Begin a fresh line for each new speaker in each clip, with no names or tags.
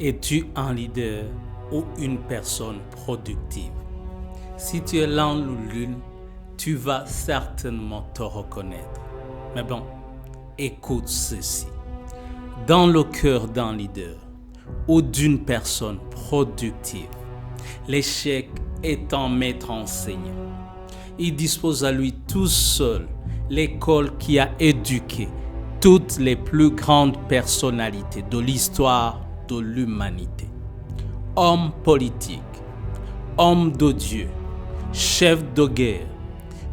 Es-tu un leader ou une personne productive? Si tu es l'un ou l'une, tu vas certainement te reconnaître. Mais bon, écoute ceci. Dans le cœur d'un leader ou d'une personne productive, l'échec est un maître enseignant. Il dispose à lui tout seul l'école qui a éduqué toutes les plus grandes personnalités de l'histoire de l'humanité. Homme politique, homme de Dieu, chef de guerre,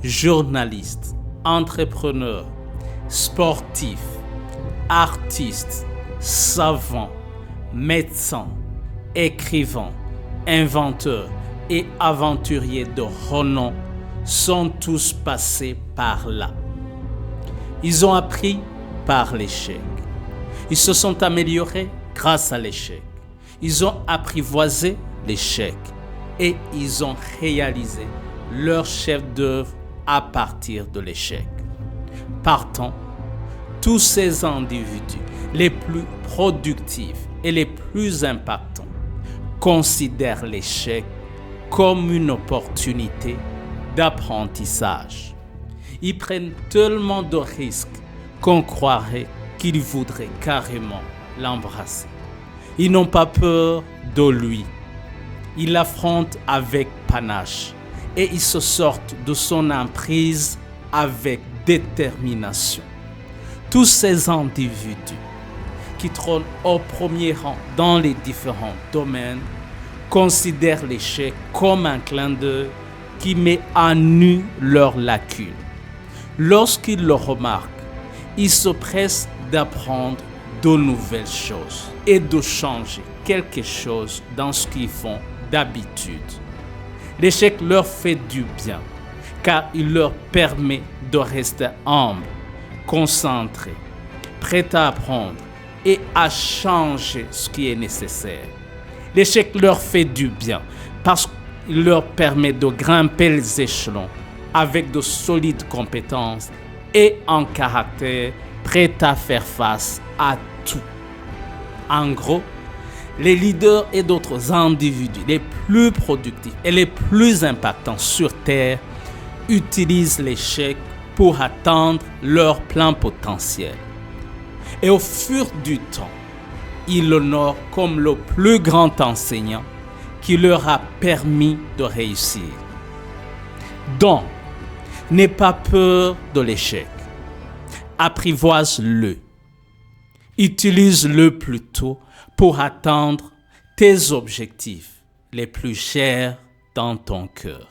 journaliste, entrepreneur, sportif, artiste, savant, médecin, écrivain, inventeur et aventurier de renom sont tous passés par là. Ils ont appris par l'échec. Ils se sont améliorés grâce à l'échec. Ils ont apprivoisé l'échec et ils ont réalisé leur chef d'œuvre à partir de l'échec. Partant, tous ces individus les plus productifs et les plus impactants considèrent l'échec comme une opportunité d'apprentissage. Ils prennent tellement de risques qu'on croirait qu'ils voudraient carrément l'embrasser. Ils n'ont pas peur de lui. Ils l'affrontent avec panache et ils se sortent de son emprise avec détermination. Tous ces individus qui trônent au premier rang dans les différents domaines considèrent l'échec comme un clin d'œil qui met à nu leurs lacunes. Lorsqu'ils le remarquent, ils se pressent d'apprendre de nouvelles choses et de changer quelque chose dans ce qu'ils font d'habitude. L'échec leur fait du bien car il leur permet de rester humbles, concentrés, prêts à apprendre et à changer ce qui est nécessaire. L'échec leur fait du bien parce qu'il leur permet de grimper les échelons avec de solides compétences et un caractère prêt à faire face à tout. En gros, les leaders et d'autres individus les plus productifs et les plus impactants sur Terre utilisent l'échec pour atteindre leur plein potentiel. Et au fur du temps, ils l'honorent comme le plus grand enseignant qui leur a permis de réussir. Donc, n'aie pas peur de l'échec. Apprivoise-le. Utilise-le plutôt pour atteindre tes objectifs les plus chers dans ton cœur.